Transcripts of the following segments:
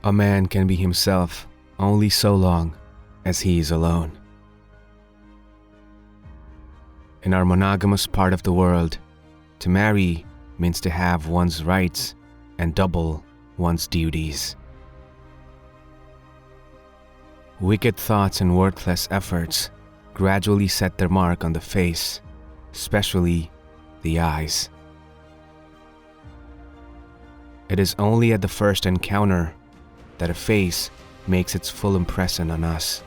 A man can be himself only so long as he is alone. In our monogamous part of the world, to marry means to have one's rights and double one's duties. Wicked thoughts and worthless efforts gradually set their mark on the face, especially the eyes. It is only at the first encounter that a face makes its full impression on us.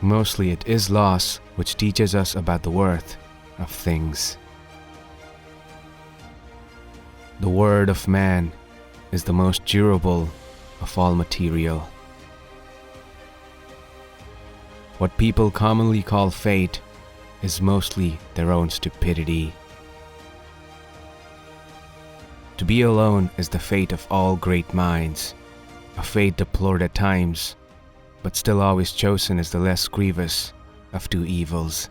Mostly it is loss which teaches us about the worth of things. The word of man is the most durable of all material. What people commonly call fate is mostly their own stupidity. To be alone is the fate of all great minds, a fate deplored at times, but still always chosen as the less grievous of two evils.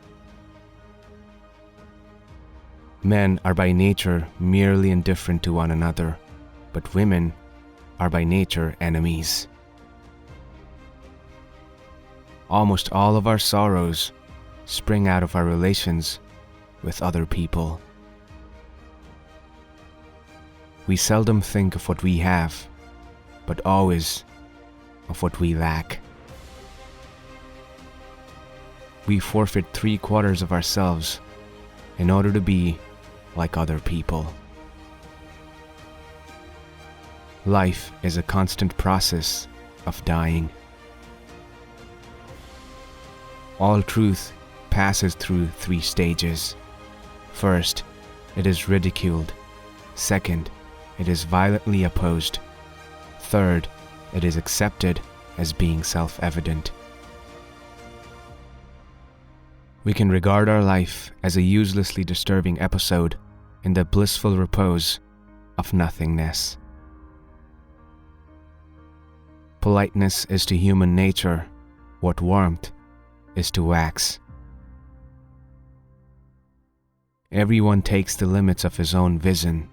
Men are by nature merely indifferent to one another, but women are by nature enemies. Almost all of our sorrows spring out of our relations with other people. We seldom think of what we have, but always of what we lack. We forfeit 3/4 of ourselves in order to be like other people. Life is a constant process of dying. All truth passes through 3 stages. First, it is ridiculed. Second, it is violently opposed. Third, it is accepted as being self-evident. We can regard our life as a uselessly disturbing episode in the blissful repose of nothingness. Politeness is to human nature what warmth is to wax. Everyone takes the limits of his own vision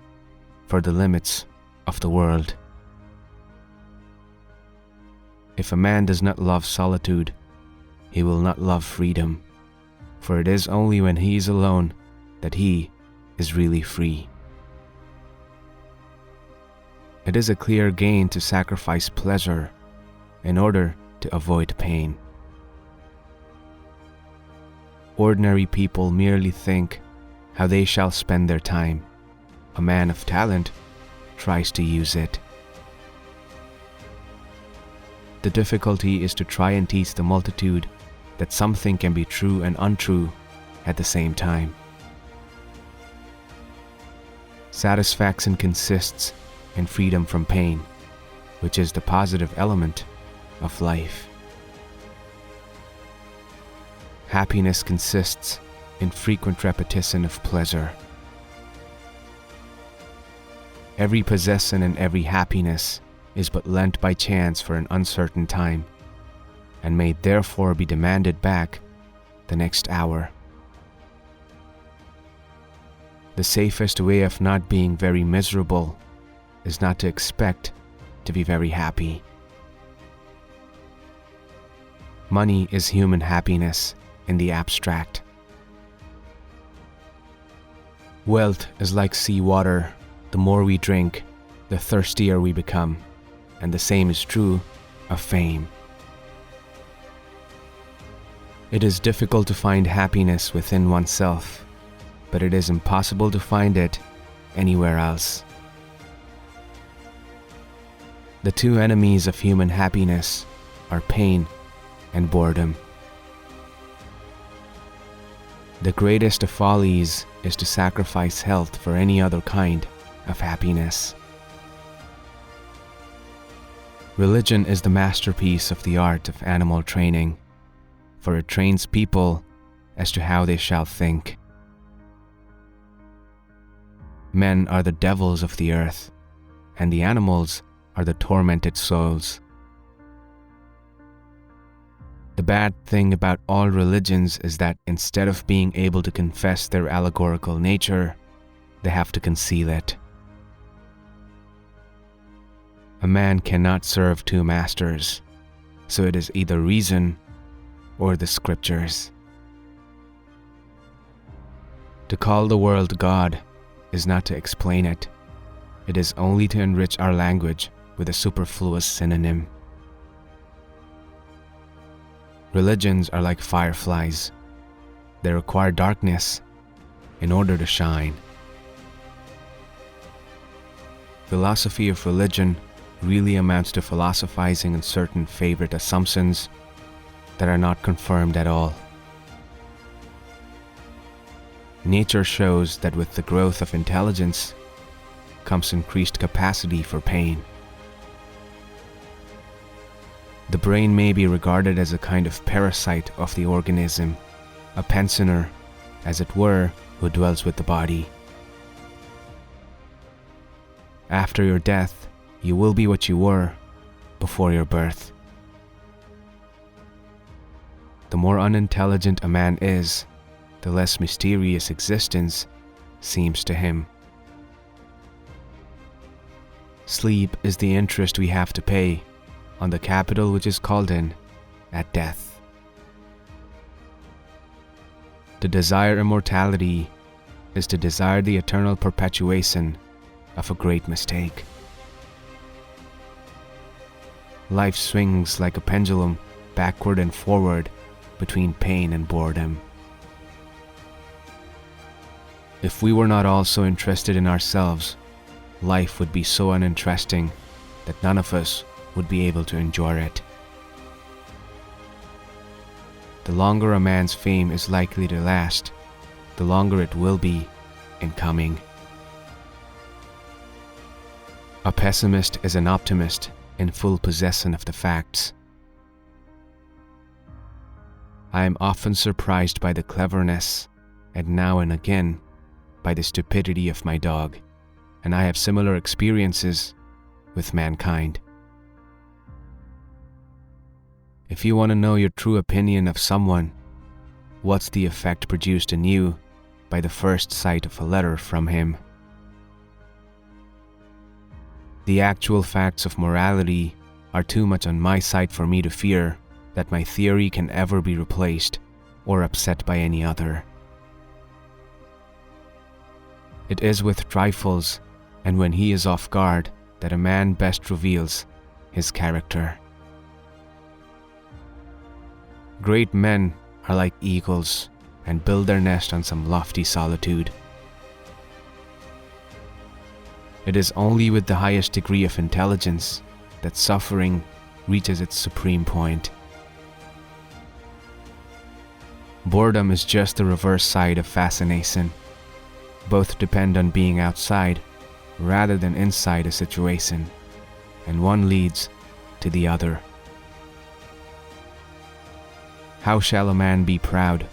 for the limits of the world. If a man does not love solitude, he will not love freedom, for it is only when he is alone that he is really free. It is a clear gain to sacrifice pleasure in order to avoid pain. Ordinary people merely think how they shall spend their time. A man of talent tries to use it. The difficulty is to try and teach the multitude that something can be true and untrue at the same time. Satisfaction consists in freedom from pain, which is the positive element of life. Happiness consists in frequent repetition of pleasure. Every possession and every happiness is but lent by chance for an uncertain time, and may therefore be demanded back the next hour. The safest way of not being very miserable is not to expect to be very happy. Money is human happiness in the abstract. Wealth is like seawater. The more we drink, the thirstier we become, and the same is true of fame. It is difficult to find happiness within oneself, but it is impossible to find it anywhere else. The 2 enemies of human happiness are pain and boredom. The greatest of follies is to sacrifice health for any other kind of happiness. Religion is the masterpiece of the art of animal training, for it trains people as to how they shall think. Men are the devils of the earth, and the animals are the tormented souls. The bad thing about all religions is that instead of being able to confess their allegorical nature, they have to conceal it. A man cannot serve two masters, so it is either reason or the scriptures. To call the world God is not to explain it. It is only to enrich our language with a superfluous synonym. Religions are like fireflies. They require darkness in order to shine. Philosophy of religion really amounts to philosophizing on certain favorite assumptions that are not confirmed at all. Nature shows that with the growth of intelligence comes increased capacity for pain. The brain may be regarded as a kind of parasite of the organism, a pensioner, as it were, who dwells with the body. After your death, you will be what you were before your birth. The more unintelligent a man is, the less mysterious existence seems to him. Sleep is the interest we have to pay on the capital which is called in at death. To desire immortality is to desire the eternal perpetuation of a great mistake. Life swings like a pendulum backward and forward between pain and boredom. If we were not also interested in ourselves, life would be so uninteresting that none of us would be able to enjoy it. The longer a man's fame is likely to last, the longer it will be in coming. A pessimist is an optimist in full possession of the facts. I am often surprised by the cleverness, and now and again by the stupidity of my dog, and I have similar experiences with mankind. If you want to know your true opinion of someone, what's the effect produced in you by the first sight of a letter from him? The actual facts of morality are too much on my side for me to fear that my theory can ever be replaced or upset by any other. It is with trifles and when he is off guard that a man best reveals his character. Great men are like eagles and build their nest on some lofty solitude. It is only with the highest degree of intelligence that suffering reaches its supreme point. Boredom is just the reverse side of fascination. Both depend on being outside rather than inside a situation, and one leads to the other. How shall a man be proud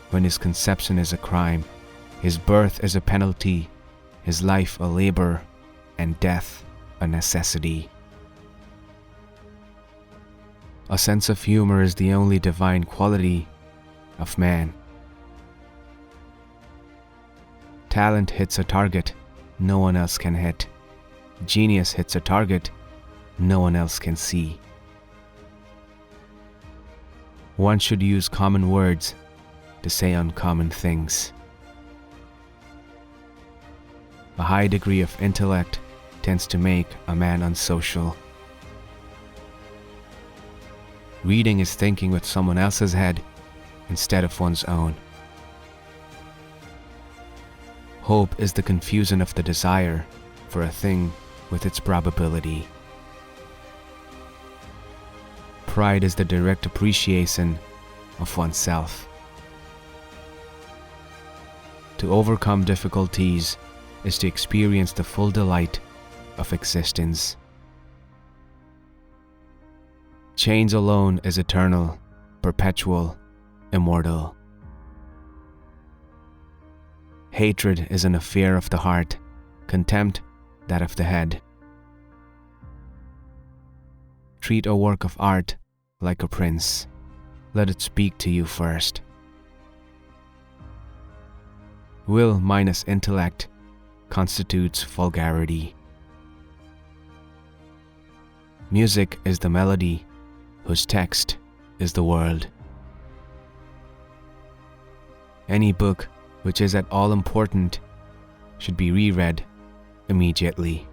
when his conception is a crime, his birth is a penalty, his life a labor, and death a necessity? A sense of humor is the only divine quality of man. Talent hits a target no one else can hit. Genius hits a target no one else can see. One should use common words to say uncommon things. A high degree of intellect tends to make a man unsocial. Reading is thinking with someone else's head instead of one's own. Hope is the confusion of the desire for a thing with its probability. Pride is the direct appreciation of oneself. To overcome difficulties is to experience the full delight of existence. Change alone is eternal, perpetual, immortal. Hatred is an affair of the heart, contempt that of the head. Treat a work of art like a prince. Let it speak to you first. Will minus intellect constitutes vulgarity. Music is the melody, whose text is the world. Any book which is at all important should be reread immediately.